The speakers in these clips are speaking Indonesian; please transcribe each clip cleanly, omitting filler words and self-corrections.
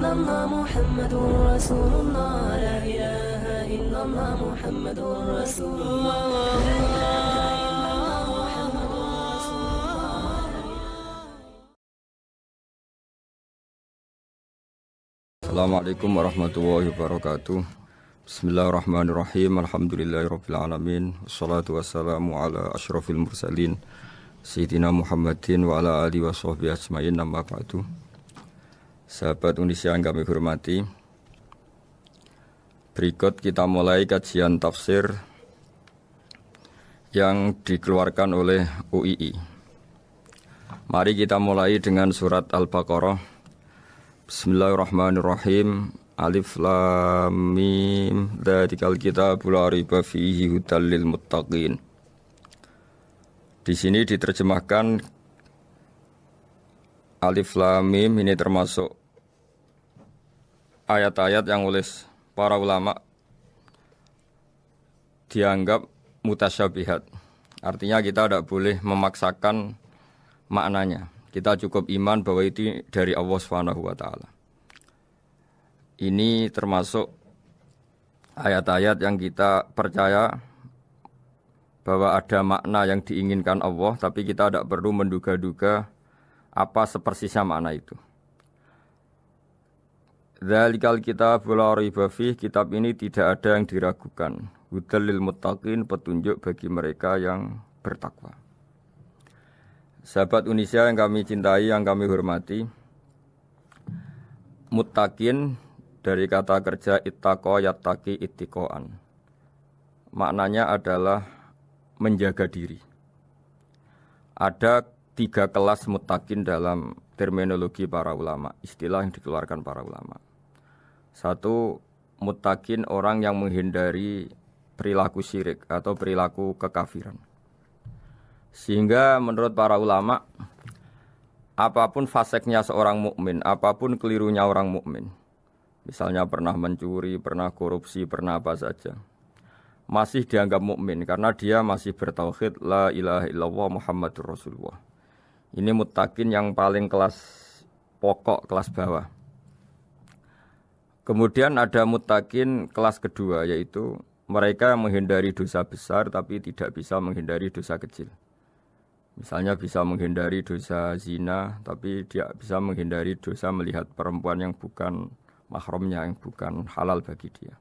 illallah Muhammadur Rasulullah. La ilaha illallah Muhammadur Rasulullah. Assalamualaikum warahmatullahi wabarakatuh. Bismillahirrahmanirrahim. Alhamdulillahirabbil alamin. Wassalatu wassalamu ala asyrafil mursalin Sayyidina Muhammadin wa ala alihi washabbihi ajmain. Amma ba'du. Sahabat Indonesia yang kami hormati, berikut kita mulai kajian tafsir yang dikeluarkan oleh UII. Mari kita mulai dengan surat Al-Baqarah. Bismillahirrahmanirrahim. Alif lam mim. Dzalikal kitabul la raiba fihi hudal lil muttaqin. Di sini diterjemahkan Alif lam mim ini termasuk ayat-ayat yang oleh para ulama dianggap mutasyabihat. Artinya kita tidak boleh memaksakan maknanya. Kita cukup iman bahwa itu dari Allah Subhanahu wa taala. Ini termasuk ayat-ayat yang kita percaya bahwa ada makna yang diinginkan Allah, tapi kita tidak perlu menduga-duga apa sepersisnya makna itu. Dzalikal kitabul la raiba fihi, kitab ini tidak ada yang diragukan. Hudal lil muttaqin, petunjuk bagi mereka yang bertakwa. Sahabat Indonesia yang kami cintai, yang kami hormati, muttaqin dari kata kerja ittaqa yattaqi ittiqaan. Maknanya adalah menjaga diri. Ada 3 kelas muttaqin dalam terminologi para ulama, istilah yang dikeluarkan para ulama. 1, muttaqin orang yang menghindari perilaku syirik atau perilaku kekafiran. Sehingga menurut para ulama, apapun faseknya seorang mukmin, apapun kelirunya orang mukmin, misalnya pernah mencuri, pernah korupsi, pernah apa saja, masih dianggap mukmin karena dia masih bertauhid la ilaha illallah Muhammadur Rasulullah. Ini muttaqin yang paling kelas pokok, kelas bawah. Kemudian ada muttaqin kelas kedua, yaitu mereka menghindari dosa besar tapi tidak bisa menghindari dosa kecil. Misalnya bisa menghindari dosa zina, tapi dia bisa menghindari dosa melihat perempuan yang bukan mahramnya, yang bukan halal bagi dia.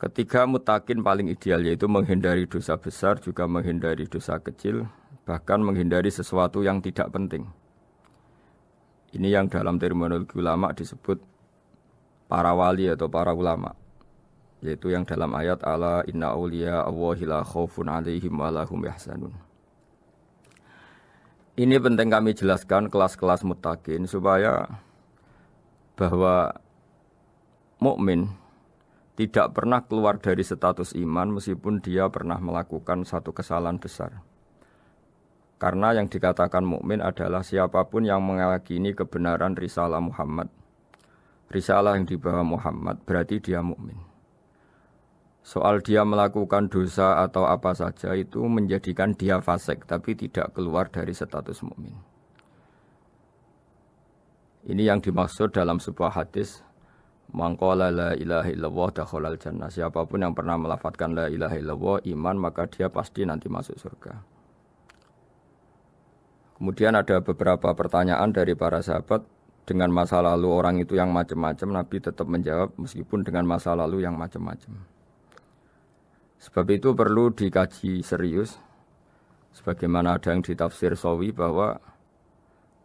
Ketiga muttaqin paling ideal, yaitu menghindari dosa besar, juga menghindari dosa kecil, bahkan menghindari sesuatu yang tidak penting. Ini yang dalam terminologi ulama disebut para wali atau para ulama, yaitu yang dalam ayat ala inna awliya Allahi la khaufun alaihim wa lahum yahzanun. Ini penting kami jelaskan kelas-kelas muttaqin supaya bahwa mukmin tidak pernah keluar dari status iman meskipun dia pernah melakukan satu kesalahan besar. Karena yang dikatakan mukmin adalah siapapun yang meyakini kebenaran risalah Muhammad. Risalah yang dibawa Muhammad berarti dia mukmin. Soal dia melakukan dosa atau apa saja itu menjadikan dia fasik, tapi tidak keluar dari status mukmin. Ini yang dimaksud dalam sebuah hadis, man qala la ilaha illallah dakhalal jannah. Siapapun yang pernah melafadzkan la ilaha illallah iman, maka dia pasti nanti masuk surga. Kemudian ada beberapa pertanyaan dari para sahabat dengan masa lalu orang itu yang macam-macam, Nabi tetap menjawab meskipun dengan masa lalu yang macam-macam. Sebab itu perlu dikaji serius, sebagaimana ada yang ditafsir Sawi bahwa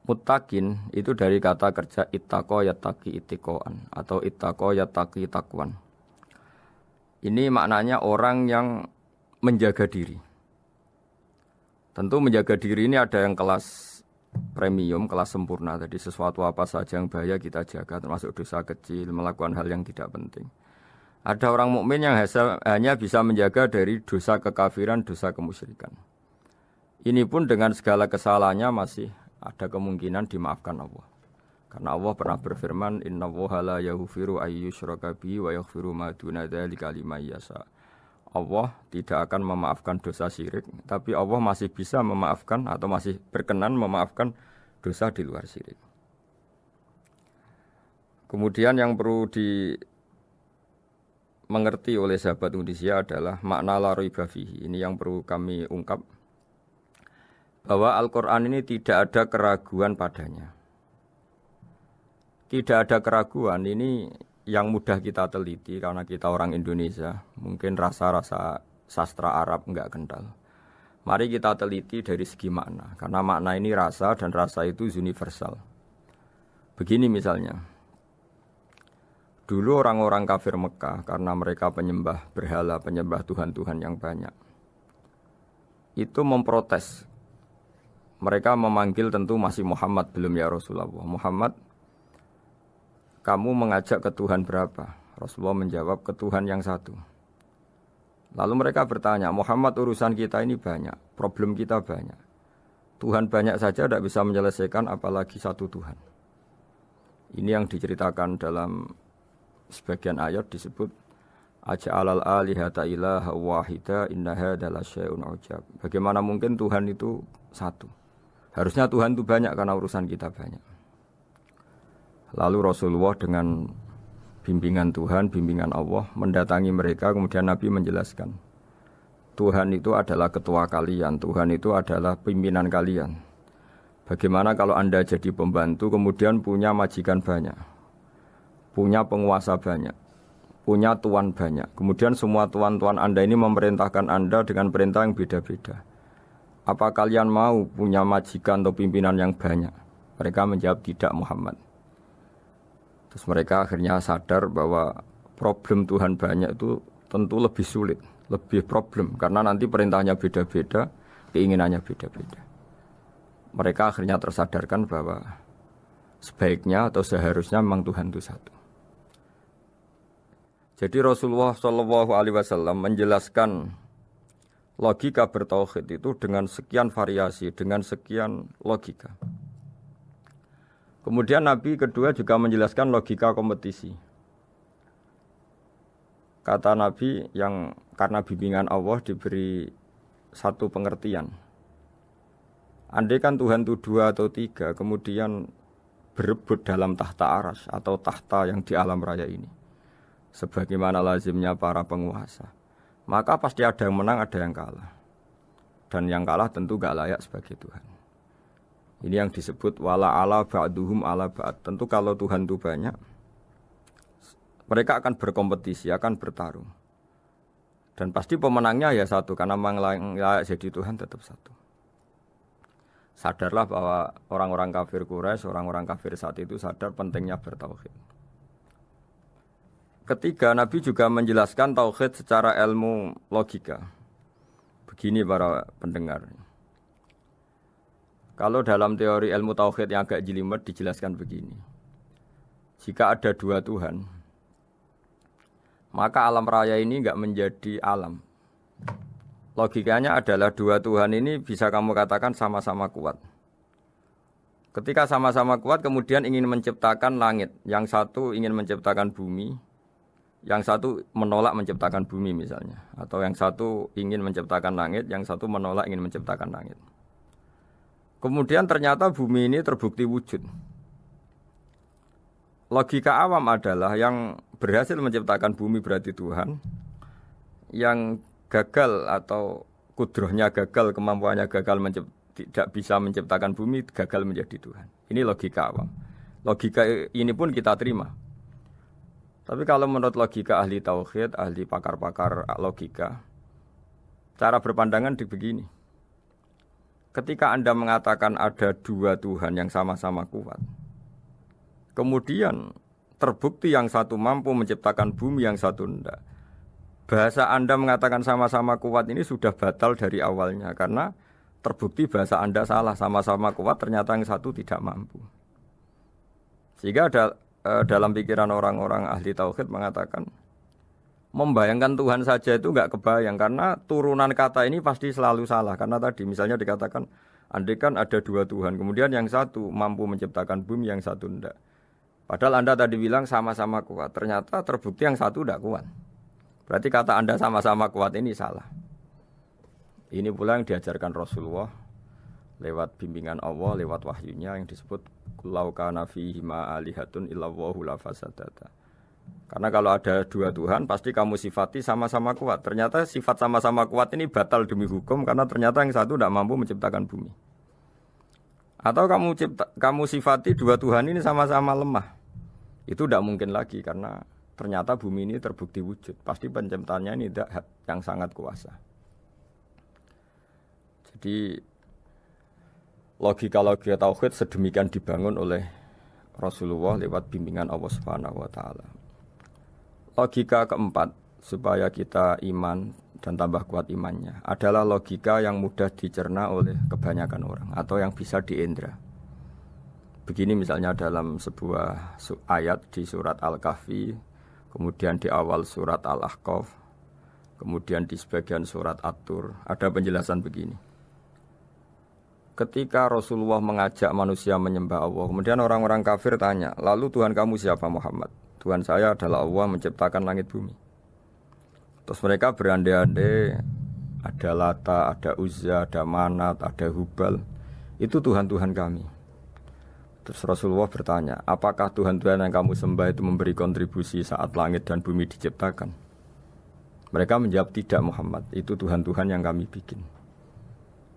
muttaqin itu dari kata kerja ittaqa yattaqi ittiqaan atau ittaqa yattaqi taqwan. Ini maknanya orang yang menjaga diri. Tentu menjaga diri ini ada yang kelas premium, kelas sempurna. Jadi sesuatu apa saja yang bahaya kita jaga, termasuk dosa kecil, melakukan hal yang tidak penting. Ada orang mukmin yang hanya bisa menjaga dari dosa kekafiran, dosa kemusyrikan. Ini pun dengan segala kesalahannya masih ada kemungkinan dimaafkan Allah. Karena Allah pernah berfirman, innallaha la yaghfiru ayyushraka bihi wa yaghfiru ma duna dzalika liman yasha. Allah tidak akan memaafkan dosa syirik, tapi Allah masih bisa memaafkan atau masih berkenan memaafkan dosa di luar syirik. Kemudian yang perlu dimengerti oleh sahabat Indonesia adalah makna la raiba fihi. Ini yang perlu kami ungkap, bahwa Al-Quran ini tidak ada keraguan padanya. Tidak ada keraguan, ini yang mudah kita teliti karena kita orang Indonesia. Mungkin rasa-rasa sastra Arab enggak kental. Mari kita teliti dari segi makna, karena makna ini rasa dan rasa itu universal. Begini misalnya, dulu orang-orang kafir Mekah karena mereka penyembah berhala, penyembah Tuhan-Tuhan yang banyak, itu memprotes. Mereka memanggil tentu masih Muhammad, belum ya Rasulullah. Muhammad, kamu mengajak ke Tuhan berapa? Rasulullah menjawab, ke Tuhan yang satu. Lalu mereka bertanya, Muhammad, urusan kita ini banyak, problem kita banyak. Tuhan banyak saja tidak bisa menyelesaikan, apalagi satu Tuhan. Ini yang diceritakan dalam sebagian ayat disebut aja'alal alihata ilaha wahida inna hadza lasyai'un ujab. Bagaimana mungkin Tuhan itu satu? Harusnya Tuhan itu banyak karena urusan kita banyak. Lalu Rasulullah dengan bimbingan Tuhan, bimbingan Allah mendatangi mereka, kemudian Nabi menjelaskan, Tuhan itu adalah ketua kalian, Tuhan itu adalah pimpinan kalian. Bagaimana kalau Anda jadi pembantu kemudian punya majikan banyak, punya penguasa banyak, punya tuan banyak. Kemudian semua tuan-tuan Anda ini memerintahkan Anda dengan perintah yang beda-beda. Apa kalian mau punya majikan atau pimpinan yang banyak? Mereka menjawab tidak, Muhammad. Terus mereka akhirnya sadar bahwa problem Tuhan banyak itu tentu lebih sulit, lebih problem. Karena nanti perintahnya beda-beda, keinginannya beda-beda. Mereka akhirnya tersadarkan bahwa sebaiknya atau seharusnya memang Tuhan itu satu. Jadi Rasulullah SAW menjelaskan logika bertauhid itu dengan sekian variasi, dengan sekian logika. Kemudian Nabi kedua juga menjelaskan logika kompetisi. Kata Nabi yang karena bimbingan Allah diberi satu pengertian. Andai kan Tuhan itu 2 atau 3, kemudian berebut dalam tahta aras atau tahta yang di alam raya ini, sebagaimana lazimnya para penguasa, maka pasti ada yang menang, ada yang kalah. Dan yang kalah tentu gak layak sebagai Tuhan. Ini yang disebut wala ala ba'duhum ala ba'd. Tentu kalau Tuhan itu banyak, mereka akan berkompetisi, akan bertarung. Dan pasti pemenangnya ya satu, karena memang layak jadi Tuhan tetap satu. Sadarlah bahwa orang-orang kafir Quraisy, orang-orang kafir saat itu sadar pentingnya bertauhid. Ketiga, Nabi juga menjelaskan tauhid secara ilmu logika. Begini para pendengar. Kalau dalam teori ilmu tauhid yang agak jelimet dijelaskan begini. Jika ada 2 Tuhan, maka alam raya ini enggak menjadi alam. Logikanya adalah 2 Tuhan ini bisa kamu katakan sama-sama kuat. Ketika sama-sama kuat kemudian ingin menciptakan langit. Yang satu ingin menciptakan bumi, yang satu menolak menciptakan bumi misalnya. Atau yang satu ingin menciptakan langit, yang satu menolak ingin menciptakan langit. Kemudian ternyata bumi ini terbukti wujud. Logika awam adalah yang berhasil menciptakan bumi berarti Tuhan. Yang gagal atau kudrohnya gagal, kemampuannya gagal tidak bisa menciptakan bumi, gagal menjadi Tuhan. Ini logika awam. Logika ini pun kita terima. Tapi kalau menurut logika ahli tauhid, ahli pakar-pakar logika, cara berpandangan begini. Ketika Anda mengatakan ada 2 Tuhan yang sama-sama kuat, kemudian terbukti yang satu mampu menciptakan bumi, yang satu tidak. Bahasa Anda mengatakan sama-sama kuat ini sudah batal dari awalnya, karena terbukti bahasa Anda salah, sama-sama kuat ternyata yang satu tidak mampu. Sehingga dalam pikiran orang-orang ahli tauhid mengatakan, membayangkan Tuhan saja itu enggak kebayang, karena turunan kata ini pasti selalu salah. Karena tadi misalnya dikatakan, andai kan ada 2 Tuhan, kemudian yang satu mampu menciptakan bumi, yang satu tidak. Padahal Anda tadi bilang sama-sama kuat, ternyata terbukti yang satu tidak kuat. Berarti kata Anda sama-sama kuat ini salah. Ini pula yang diajarkan Rasulullah. lewat bimbingan Allah, lewat wahyunya yang disebut lau kana fihi ma alihatun illallahu la fasadata. Karena kalau ada dua Tuhan pasti kamu sifati sama-sama kuat. Ternyata sifat sama-sama kuat ini batal demi hukum karena ternyata yang satu tidak mampu menciptakan bumi. Atau kamu sifati dua Tuhan ini sama-sama lemah. Itu tidak mungkin lagi karena ternyata bumi ini terbukti wujud. Pasti penciptanya ini tidak yang sangat kuasa. Jadi logika-logika tauhid sedemikian dibangun oleh Rasulullah lewat bimbingan Allah Subhanahu wa taala. Logika keempat supaya kita iman dan tambah kuat imannya adalah logika yang mudah dicerna oleh kebanyakan orang atau yang bisa diindra. Begini misalnya dalam sebuah ayat di surat Al-Kahfi, kemudian di awal surat Al-Ahqaf, kemudian di sebagian surat At-Tur, ada penjelasan begini. Ketika Rasulullah mengajak manusia menyembah Allah, kemudian orang-orang kafir tanya, lalu Tuhan kamu siapa Muhammad? Tuhan saya adalah Allah menciptakan langit bumi. Terus mereka berandai-andai, ada Lata, ada Uzza, ada Manat, ada Hubal. Itu Tuhan-Tuhan kami. Terus Rasulullah bertanya, apakah Tuhan-Tuhan yang kamu sembah itu memberi kontribusi saat langit dan bumi diciptakan? Mereka menjawab, tidak Muhammad, itu Tuhan-Tuhan yang kami bikin.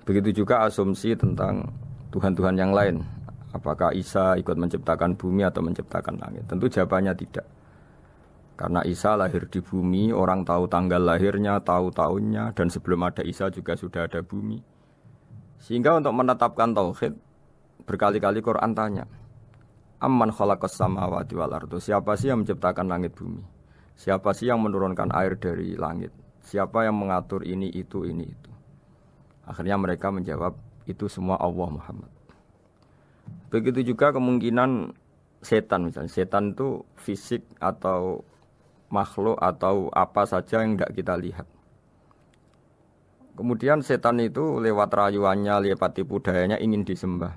Begitu juga asumsi tentang Tuhan-Tuhan yang lain. Apakah Isa ikut menciptakan bumi atau menciptakan langit? Tentu jawabannya tidak. Karena Isa lahir di bumi, orang tahu tanggal lahirnya, tahu tahunnya, dan sebelum ada Isa juga sudah ada bumi. Sehingga untuk menetapkan tauhid, berkali-kali Quran tanya, Amman khalaqas samawati wal ardu, siapa sih yang menciptakan langit bumi? Siapa sih yang menurunkan air dari langit? Siapa yang mengatur ini, itu, ini, itu? Akhirnya mereka menjawab, itu semua Allah Muhammad. Begitu juga kemungkinan setan misalnya. Setan itu fisik atau makhluk atau apa saja yang tidak kita lihat. Kemudian setan itu lewat rayuannya, lewat tipu dayanya ingin disembah.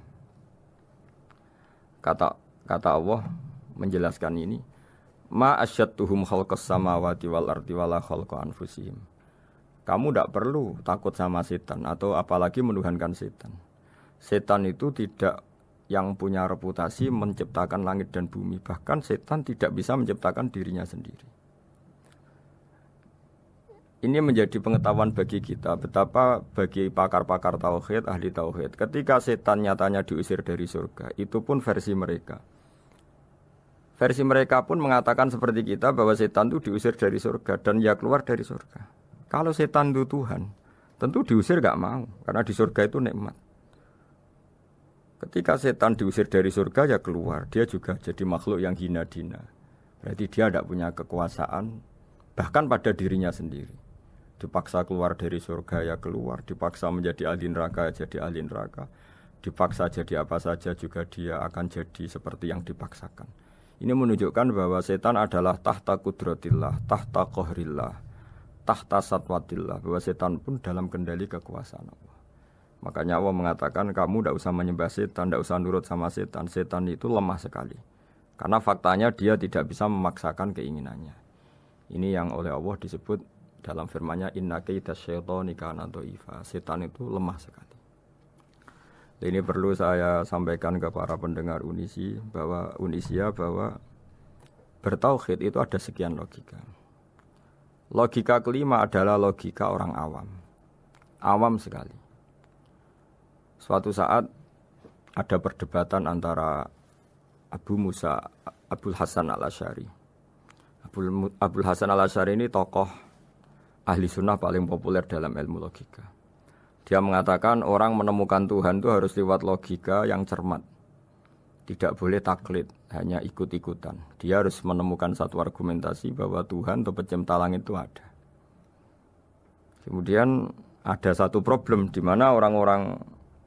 Kata Allah menjelaskan ini, ma asyadtuhum khalqas samawati wal ardi wala khalqa anfusihim. Kamu tidak perlu takut sama setan atau apalagi menuhankan setan. Setan itu tidak yang punya reputasi menciptakan langit dan bumi. Bahkan setan tidak bisa menciptakan dirinya sendiri. Ini menjadi pengetahuan bagi kita. Betapa bagi pakar-pakar tauhid, ahli tauhid. Ketika setan nyatanya diusir dari surga, itu pun versi mereka. Versi mereka pun mengatakan seperti kita bahwa setan itu diusir dari surga dan ya keluar dari surga. Kalau setan itu Tuhan, tentu diusir gak mau. Karena di surga itu nikmat. Ketika setan diusir dari surga ya keluar. Dia juga jadi makhluk yang hina dina. Berarti dia tidak punya kekuasaan. Bahkan pada dirinya sendiri. Dipaksa keluar dari surga ya keluar. Dipaksa menjadi ahli neraka ya jadi ahli neraka. Dipaksa jadi apa saja juga dia akan jadi seperti yang dipaksakan. Ini menunjukkan bahwa setan adalah tahta kudratillah, tahta qahrillah, tahta satwatillah. Bahwa setan pun dalam kendali kekuasaan Allah. Makanya Allah mengatakan kamu tidak usah menyembah setan, tidak usah nurut sama setan. Setan itu lemah sekali. Karena faktanya dia tidak bisa memaksakan keinginannya. Ini yang oleh Allah disebut dalam firman-Nya inna kaidas syaitani kana dhaifa. Setan itu lemah sekali. Ini perlu saya sampaikan ke para pendengar Unisia bahwa bertauhid itu ada sekian logika. Logika kelima adalah logika orang awam. Awam sekali. Suatu saat ada perdebatan antara Abul Hasan al-Asy'ari. Abul Hasan al-Asy'ari ini tokoh ahli sunnah paling populer dalam ilmu logika. Dia mengatakan orang menemukan Tuhan itu harus lewat logika yang cermat. Tidak boleh taklid, hanya ikut-ikutan. Dia harus menemukan satu argumentasi bahwa Tuhan atau pencipta langit itu ada. Kemudian ada satu problem di mana orang-orang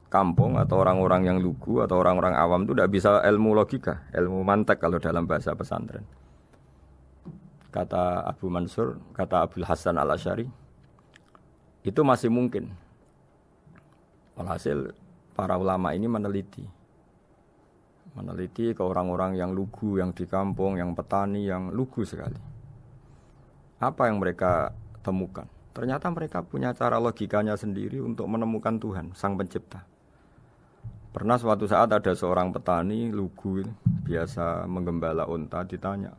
kampung atau orang-orang yang lugu atau orang-orang awam itu tidak bisa ilmu logika, ilmu mantek kalau dalam bahasa pesantren. Kata Abu Mansur, kata Abul Hasan al-Asy'ari, itu masih mungkin. Alhasil para ulama ini meneliti ke orang-orang yang lugu, yang di kampung, yang petani, yang lugu sekali. Apa yang mereka temukan? Ternyata mereka punya cara logikanya sendiri untuk menemukan Tuhan, Sang Pencipta. Pernah suatu saat ada seorang petani lugu biasa menggembala unta ditanya,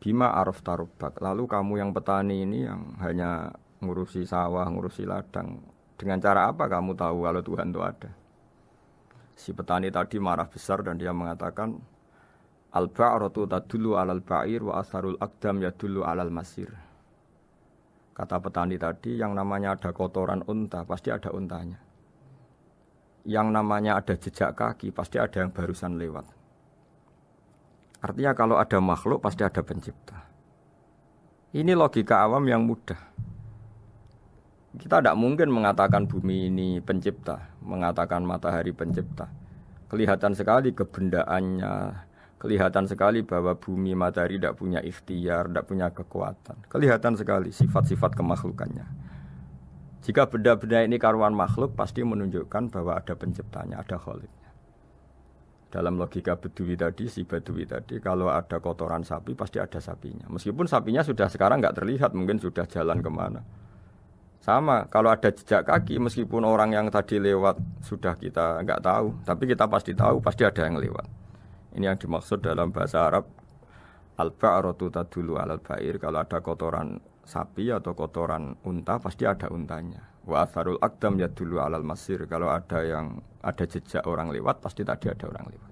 Bima araf tarubak, lalu kamu yang petani ini yang hanya ngurusi sawah, ngurusi ladang, dengan cara apa kamu tahu kalau Tuhan itu ada? Si petani tadi marah besar dan dia mengatakan, Al-ba'ratu tadullu alal ba'ir wa asharul aqdam yadullu alal masir. Kata petani tadi, yang namanya ada kotoran unta, pasti ada untanya. Yang namanya ada jejak kaki, pasti ada yang barusan lewat. Artinya kalau ada makhluk, pasti ada pencipta. Ini logika awam yang mudah. Kita tidak mungkin mengatakan bumi ini pencipta, mengatakan matahari pencipta. Kelihatan sekali kebendaannya, kelihatan sekali bahwa bumi matahari tidak punya ikhtiar, tidak punya kekuatan. Kelihatan sekali sifat-sifat kemakhlukannya. Jika benda-benda ini karuan makhluk, pasti menunjukkan bahwa ada penciptanya, ada khaliknya. Dalam logika Bedui tadi, si Bedui tadi, kalau ada kotoran sapi, pasti ada sapinya. Meskipun sapinya sudah sekarang nggak terlihat, mungkin sudah jalan kemana. Sama, kalau ada jejak kaki, meskipun orang yang tadi lewat sudah kita nggak tahu, tapi kita pasti tahu, pasti ada yang lewat. Ini yang dimaksud dalam bahasa Arab, al-ba'ratu tadullu alal ba'ir, kalau ada kotoran sapi atau kotoran unta pasti ada untanya. Wa atharul aqdam yadullu alal masir, kalau ada jejak orang lewat pasti tadi ada orang lewat.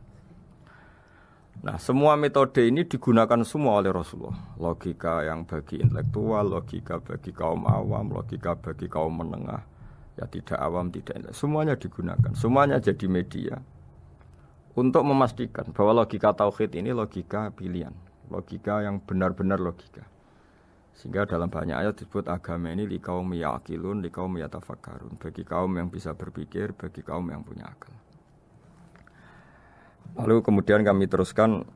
Nah, semua metode ini digunakan semua oleh Rasulullah. Logika yang bagi intelektual, logika bagi kaum awam, logika bagi kaum menengah, ya tidak awam, tidak intelektual. Semuanya digunakan, semuanya jadi media untuk memastikan bahwa logika tauhid ini logika pilihan, logika yang benar-benar logika. Sehingga dalam banyak ayat disebut agama ini liqaum yaqilun, liqaum yatafakkarun, bagi kaum yang bisa berpikir, bagi kaum yang punya akal. Lalu kemudian kami teruskan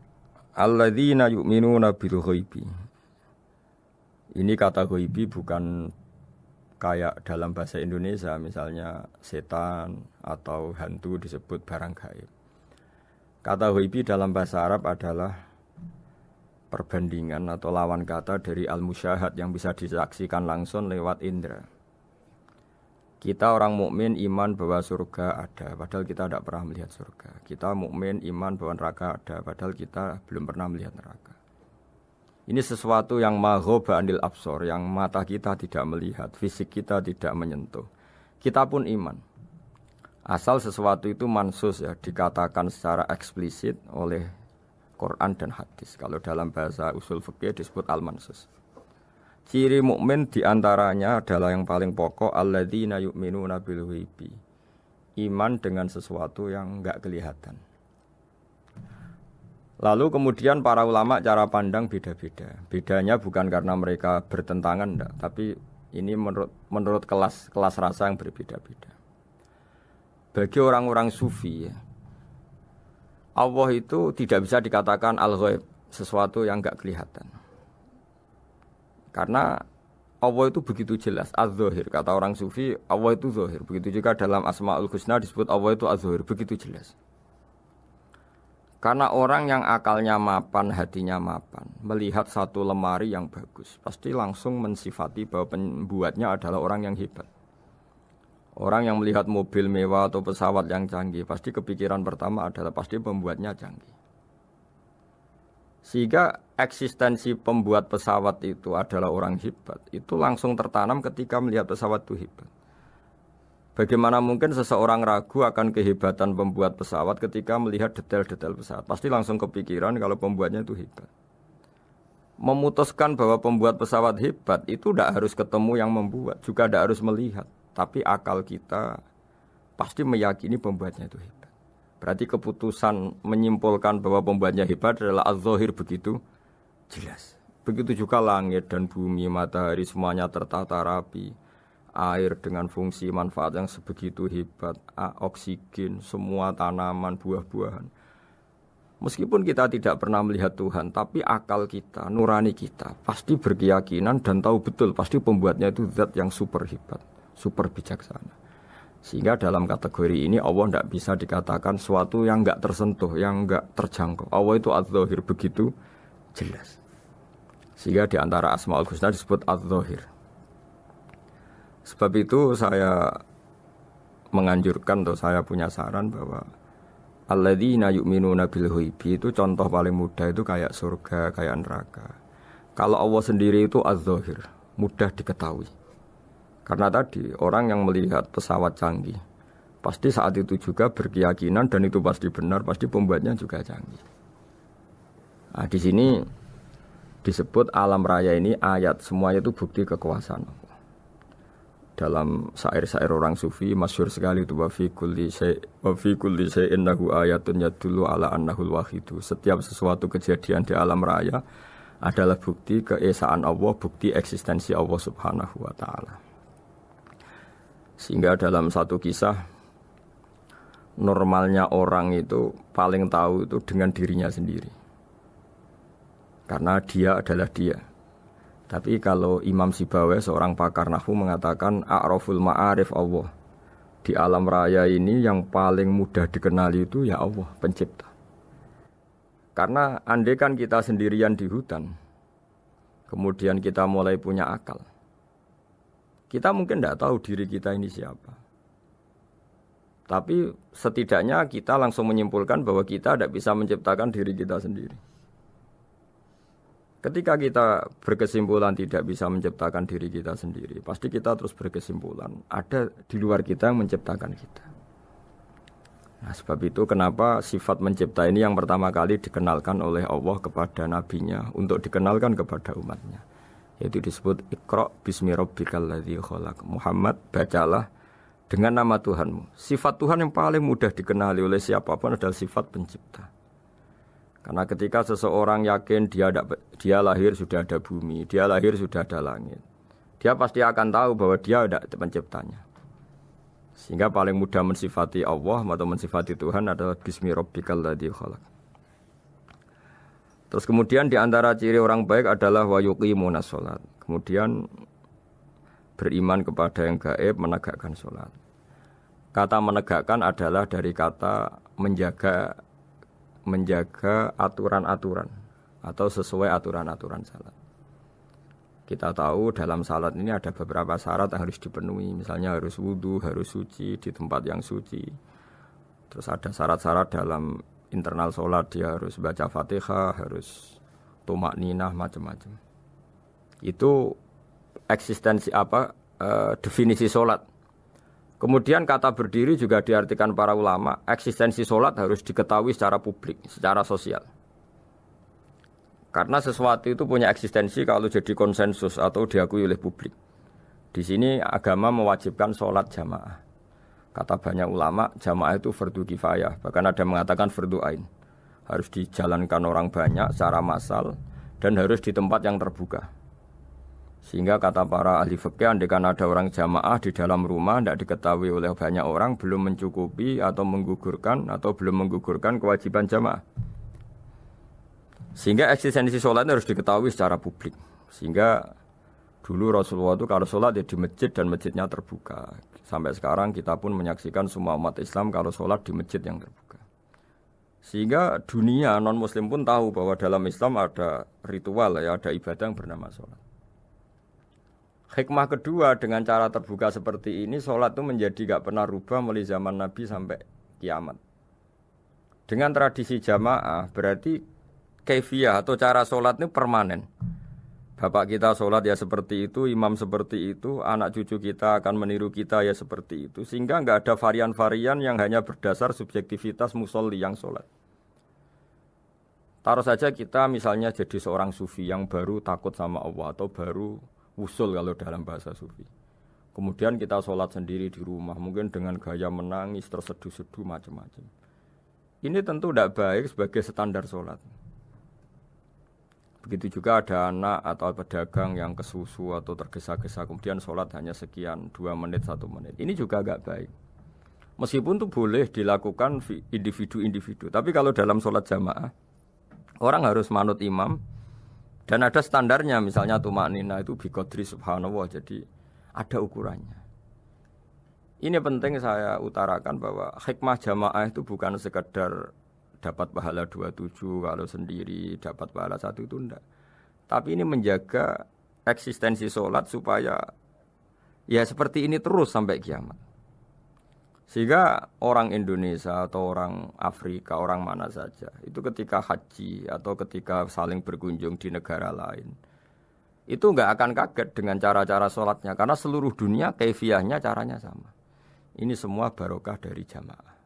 alladzina yu'minuna bil ghaibi. Ini kata ghaibi bukan kayak dalam bahasa Indonesia misalnya setan atau hantu disebut barang gaib. Kata ghaibi dalam bahasa Arab adalah perbandingan atau lawan kata dari al-musyahad yang bisa disaksikan langsung lewat indera. Kita orang mukmin iman bahwa surga ada, padahal kita tidak pernah melihat surga. Kita mukmin iman bahwa neraka ada, padahal kita belum pernah melihat neraka. Ini sesuatu yang maghoba anil absor, yang mata kita tidak melihat, fisik kita tidak menyentuh. Kita pun iman. Asal sesuatu itu mansus ya, dikatakan secara eksplisit oleh Quran dan hadis. Kalau dalam bahasa usul fikih disebut al-mansus. Ciri mukmin diantaranya adalah yang paling pokok alladzina yu'minuna bil ghaibi. Iman dengan sesuatu yang enggak kelihatan. Lalu kemudian para ulama cara pandang beda-beda. Bedanya bukan karena mereka bertentangan enggak, tapi ini menurut kelas rasa yang berbeda-beda. Bagi orang-orang sufi ya, Allah itu tidak bisa dikatakan al-ghaib, sesuatu yang enggak kelihatan. Karena Allah itu begitu jelas, az-zahir. Kata orang sufi, Allah itu zahir. Begitu juga dalam Asmaul Husna disebut Allah itu az-zahir, begitu jelas. Karena orang yang akalnya mapan, hatinya mapan, melihat satu lemari yang bagus, pasti langsung mensifati bahwa pembuatnya adalah orang yang hebat. Orang yang melihat mobil mewah atau pesawat yang canggih, pasti kepikiran pertama adalah pasti pembuatnya canggih. Sehingga eksistensi pembuat pesawat itu adalah orang hebat, itu langsung tertanam ketika melihat pesawat itu hebat. Bagaimana mungkin seseorang ragu akan kehebatan pembuat pesawat ketika melihat detail-detail pesawat? Pasti langsung kepikiran kalau pembuatnya itu hebat. Memutuskan bahwa pembuat pesawat hebat itu tidak harus ketemu yang membuat, juga tidak harus melihat. Tapi akal kita pasti meyakini pembuatnya itu hebat. Berarti keputusan menyimpulkan bahwa pembuatnya hebat adalah az-zahir begitu jelas. Begitu juga langit dan bumi, matahari semuanya tertata rapi. Air dengan fungsi manfaat yang sebegitu hebat, oksigen, semua tanaman, buah-buahan. Meskipun kita tidak pernah melihat Tuhan, tapi akal kita, nurani kita pasti berkeyakinan dan tahu betul pasti pembuatnya itu zat yang super hebat, super bijaksana. Sehingga dalam kategori ini Allah tidak bisa dikatakan sesuatu yang enggak tersentuh, yang enggak terjangkau. Allah itu az-zahir begitu jelas. Sehingga di antara Asmaul Husna disebut az-zahir. Sebab itu saya menganjurkan atau saya punya saran bahwa alladzina yu'minuna bil ghaibi itu contoh paling mudah itu kayak surga, kayak neraka. Kalau Allah sendiri itu az-zahir, mudah diketahui. Karena tadi orang yang melihat pesawat canggih pasti saat itu juga berkeyakinan dan itu pasti benar, pasti pembuatnya juga canggih. Nah, di sini disebut alam raya ini ayat, semuanya itu bukti kekuasaan Allah. Dalam syair-syair orang sufi masyhur sekali itu wa fi kulli syai'in lahu ayatun yadullu ala annahul wahidu. Setiap sesuatu kejadian di alam raya adalah bukti keesaan Allah, bukti eksistensi Allah Subhanahu wa taala. Sehingga dalam satu kisah normalnya orang itu paling tahu itu dengan dirinya sendiri. Karena dia adalah dia. Tapi kalau Imam Sibawai seorang pakar nahwu mengatakan a'raful ma'arif Allah. Di alam raya ini yang paling mudah dikenali itu ya Allah, pencipta. Karena andai kan kita sendirian di hutan, kemudian kita mulai punya akal, kita mungkin tidak tahu diri kita ini siapa. Tapi setidaknya kita langsung menyimpulkan bahwa kita tidak bisa menciptakan diri kita sendiri. Ketika kita berkesimpulan tidak bisa menciptakan diri kita sendiri, pasti kita terus berkesimpulan ada di luar kita yang menciptakan kita. Nah, sebab itu kenapa sifat mencipta ini yang pertama kali dikenalkan oleh Allah kepada nabinya untuk dikenalkan kepada umatnya. Yaitu disebut Iqra bismi rabbikal ladzi khalaq. Muhammad, bacalah dengan nama Tuhanmu. Sifat Tuhan yang paling mudah dikenali oleh siapapun adalah sifat pencipta. Karena ketika seseorang yakin dia lahir sudah ada bumi, dia lahir sudah ada langit, dia pasti akan tahu bahwa dia ada penciptanya. Sehingga paling mudah mensifati Allah atau mensifati Tuhan adalah bismi rabbikal ladzi khalaq. Terus kemudian di antara ciri orang baik adalah wa yuqimunas shalat. Kemudian beriman kepada yang gaib, menegakkan salat. Kata menegakkan adalah dari kata menjaga aturan-aturan atau sesuai aturan-aturan salat. Kita tahu dalam salat ini ada beberapa syarat yang harus dipenuhi. Misalnya harus wudu, harus suci di tempat yang suci. Terus ada syarat-syarat dalam internal salat, dia harus baca Fatihah, harus tumakninah, macam-macam. Itu eksistensi definisi salat. Kemudian kata berdiri juga diartikan para ulama, eksistensi sholat harus diketahui secara publik, secara sosial. Karena sesuatu itu punya eksistensi kalau jadi konsensus atau diakui oleh publik. Di sini agama mewajibkan sholat jamaah. Kata banyak ulama, jamaah itu fardu kifayah, bahkan ada yang mengatakan fardu ain. Harus dijalankan orang banyak secara massal dan harus di tempat yang terbuka. Sehingga kata para ahli fikih, andaikan ada orang jamaah di dalam rumah tidak diketahui oleh banyak orang, belum mencukupi atau belum menggugurkan kewajiban jamaah. Sehingga eksistensi sholat harus diketahui secara publik. Sehingga dulu Rasulullah itu kalau sholat ya di masjid dan masjidnya terbuka. Sampai sekarang kita pun menyaksikan semua umat Islam kalau sholat di masjid yang terbuka. Sehingga dunia non-muslim pun tahu bahwa dalam Islam ada ritual, ada ibadah yang bernama sholat. Hikmah kedua dengan cara terbuka seperti ini, sholat itu menjadi gak pernah rubah mulai zaman Nabi sampai kiamat. Dengan tradisi jamaah berarti kaifiyah atau cara sholat ini permanen. Bapak kita sholat ya seperti itu, imam seperti itu, anak cucu kita akan meniru kita ya seperti itu. Sehingga gak ada varian-varian yang hanya berdasar subjektivitas musolli yang sholat. Taruh saja kita misalnya jadi seorang sufi yang baru takut sama Allah atau baru usul kalau dalam bahasa sufi. Kemudian kita sholat sendiri di rumah, mungkin dengan gaya menangis, terseduh-seduh, macam-macam. Ini tentu tidak baik sebagai standar sholat. Begitu juga ada anak atau pedagang yang kesusu atau tergesa-gesa, kemudian sholat hanya sekian, 2 menit, 1 menit. Ini juga agak baik. Meskipun itu boleh dilakukan individu-individu. Tapi kalau dalam sholat jamaah, orang harus manut imam, dan ada standarnya, misalnya tumakninah itu biqadri subhanallah, jadi ada ukurannya. Ini penting saya utarakan bahwa hikmah jamaah itu bukan sekedar dapat pahala 27 kalau sendiri, dapat pahala 1 itu enggak. Tapi ini menjaga eksistensi sholat supaya ya seperti ini terus sampai kiamat. Sehingga orang Indonesia atau orang Afrika, orang mana saja, itu ketika haji atau ketika saling berkunjung di negara lain, itu nggak akan kaget dengan cara-cara sholatnya, karena seluruh dunia kefiahnya caranya sama. Ini semua barokah dari jamaah.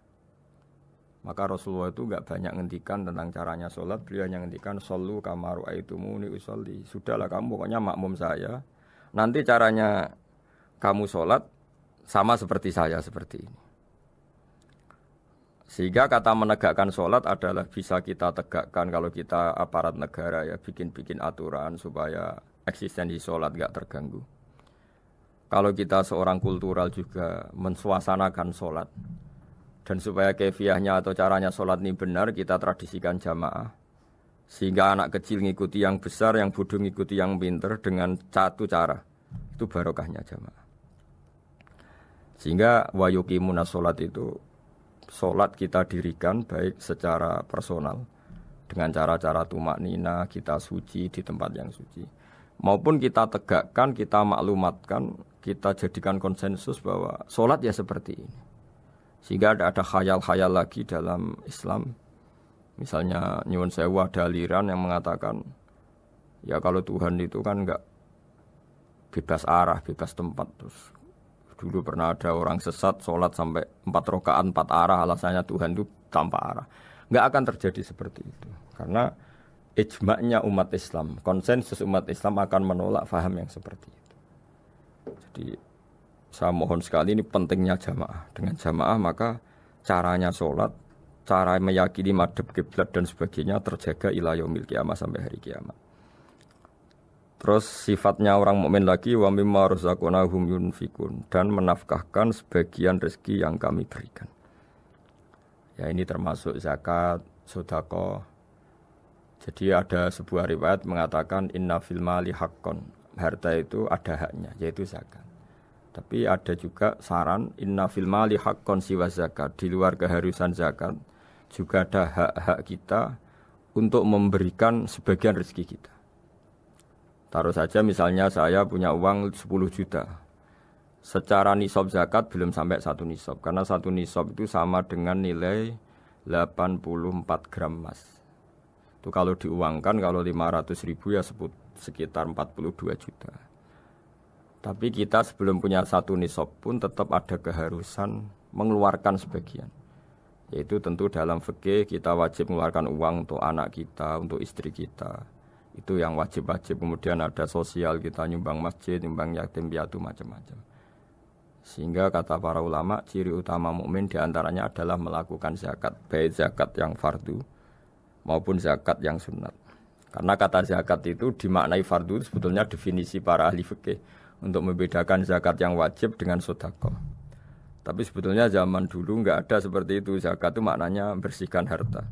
Maka Rasulullah itu nggak banyak ngendikan tentang caranya sholat, beliau hanya ngendikan shollu kama ra'aitumuni usolli. Sudahlah kamu pokoknya makmum saya, nanti caranya kamu sholat sama seperti saya seperti ini. Sehingga kata menegakkan sholat adalah bisa kita tegakkan kalau kita aparat negara ya bikin-bikin aturan supaya eksistensi sholat gak terganggu. Kalau kita seorang kultural juga mensuasanakan sholat dan supaya kefiahnya atau caranya sholat ini benar kita tradisikan jamaah. Sehingga anak kecil ngikuti yang besar, yang bodoh ngikuti yang pinter dengan satu cara. Itu barokahnya jamaah. Sehingga wa yuqimuna sholat itu sholat kita dirikan baik secara personal dengan cara-cara tumak nina, kita suci di tempat yang suci, maupun kita tegakkan, kita maklumatkan, kita jadikan konsensus bahwa sholat ya seperti ini. Sehingga ada khayal-khayal lagi dalam Islam. Misalnya nyuwun sewu ada aliran yang mengatakan ya kalau Tuhan itu kan enggak bebas arah, bebas tempat. Terus dulu pernah ada orang sesat sholat sampai 4 rakaat 4 arah, alasannya Tuhan itu tanpa arah. Enggak akan terjadi seperti itu. Karena ijma'nya umat Islam, konsensus umat Islam akan menolak faham yang seperti itu. Jadi saya mohon sekali ini pentingnya jamaah. Dengan jamaah maka caranya sholat, cara meyakini madhab kiblat dan sebagainya terjaga ila yaumil qiyamah sampai hari kiamat. Terus sifatnya orang mukmin lagi wa mimma razaqnahum yunfikun dan menafkahkan sebagian rezeki yang kami berikan. Ya ini termasuk zakat, sedekah. Jadi ada sebuah riwayat mengatakan inna fil mali haqqon. Harta itu ada haknya yaitu zakat. Tapi ada juga saran inna fil mali haqqon siwa zakat. Di luar keharusan zakat juga ada hak-hak kita untuk memberikan sebagian rezeki kita. Taruh saja misalnya saya punya uang 10 juta. Secara nisab zakat belum sampai 1 nisab. Karena 1 nisab itu sama dengan nilai 84 gram emas. Itu kalau diuangkan, kalau 500 ribu ya sekitar 42 juta. Tapi kita sebelum punya 1 nisab pun tetap ada keharusan mengeluarkan sebagian. Yaitu tentu dalam fikih kita wajib mengeluarkan uang untuk anak kita, untuk istri kita. Itu yang wajib-wajib. Kemudian ada sosial, kita nyumbang masjid, nyumbang yatim piatu macam-macam. Sehingga kata para ulama ciri utama mukmin diantaranya adalah melakukan zakat, baik zakat yang fardu maupun zakat yang sunat. Karena kata zakat itu dimaknai fardu sebetulnya definisi para ahli fikih untuk membedakan zakat yang wajib dengan sedekah. Tapi sebetulnya zaman dulu enggak ada seperti itu. Zakat itu maknanya bersihkan harta.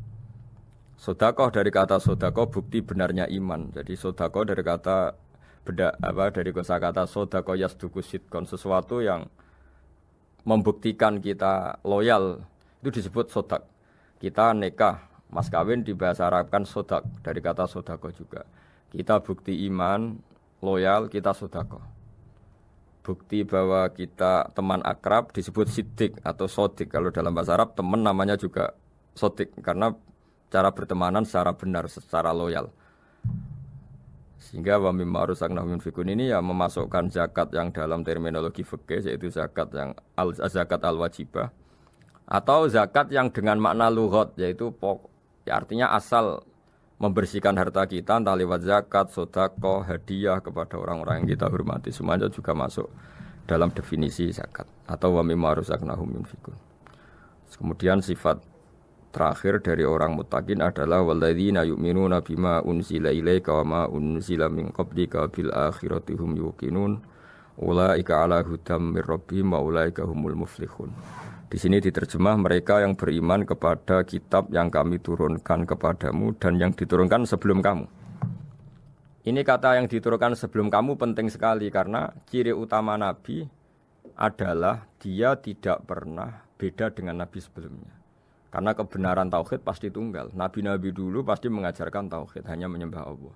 Sedekah dari kata sedekah bukti benarnya iman. Jadi sedekah dari kata dari kosakata sedekah yasduqu sidqan, sesuatu yang membuktikan kita loyal itu disebut sedekah. Kita nikah, mas kawin di bahasa Arab kan sedekah dari kata sedekah juga. Kita bukti iman, loyal, kita sedekah. Bukti bahwa kita teman akrab disebut siddiq atau sodik. Kalau dalam bahasa Arab teman namanya juga sodik karena cara bertemanan secara benar, secara loyal. Sehingga wa mimma razaqnahum yunfikun ini ya memasukkan zakat yang dalam terminologi fikih yaitu zakat yang zakat al-wajibah atau zakat yang dengan makna lughat yaitu ya artinya asal membersihkan harta kita entah lewat zakat, sedekah, hadiah kepada orang-orang yang kita hormati semuanya juga masuk dalam definisi zakat atau wa mimma razaqnahum yunfikun. Kemudian sifat terakhir dari orang muttaqin adalah walladzina yu'minuna bima unzila ilaika wa ma unzila min qablika bil akhirati hum yuqinun ulaika ala hudam mir rabbihim wa ulaika humul muflihun. Di sini diterjemah mereka yang beriman kepada kitab yang kami turunkan kepadamu dan yang diturunkan sebelum kamu. Ini kata yang diturunkan sebelum kamu penting sekali karena ciri utama Nabi adalah dia tidak pernah beda dengan Nabi sebelumnya. Karena kebenaran tauhid pasti tunggal. Nabi-nabi dulu pasti mengajarkan tauhid, hanya menyembah Allah.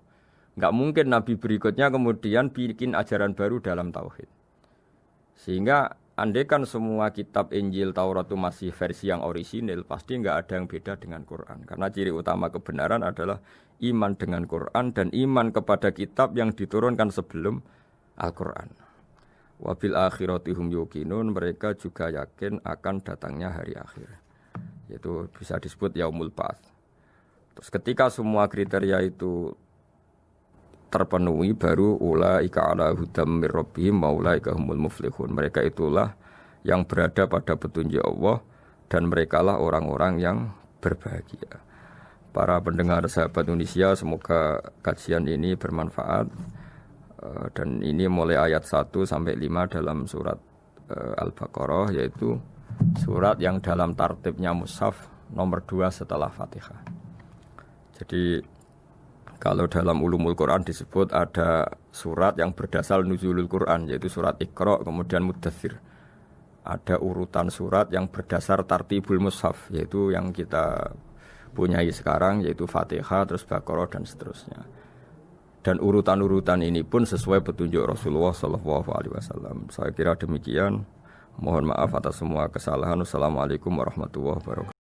Enggak mungkin nabi berikutnya kemudian bikin ajaran baru dalam tauhid. Sehingga andai kan semua kitab Injil Taurat itu masih versi yang orisinil, pasti nggak ada yang beda dengan Quran. Karena ciri utama kebenaran adalah iman dengan Quran dan iman kepada kitab yang diturunkan sebelum Al-Quran. Wabil akhirati hum yuqinun, mereka juga yakin akan datangnya hari akhir. Yaitu bisa disebut yaumul ba'ats. Terus ketika semua kriteria itu terpenuhi, baru ulaika ala hudam mir rabbihim wa ulaika humul muflihun. Mereka itulah yang berada pada petunjuk Allah dan merekalah orang-orang yang berbahagia. Para pendengar sahabat Indonesia, semoga kajian ini bermanfaat. Dan ini mulai ayat 1 sampai 5 dalam surat Al-Baqarah, yaitu surat yang dalam tartibnya mushaf nomor 2 setelah Fatihah. Jadi kalau dalam ulumul Quran disebut ada surat yang berdasar nuzulul Quran, yaitu surat Iqra, kemudian Muddathir. Ada urutan surat yang berdasar tartibul mushaf, yaitu yang kita punyai sekarang, yaitu Fatihah, terus Baqarah, dan seterusnya. Dan urutan-urutan ini pun sesuai petunjuk Rasulullah SAW. Saya kira demikian. Mohon maaf atas semua kesalahan. Wassalamualaikum warahmatullahi wabarakatuh.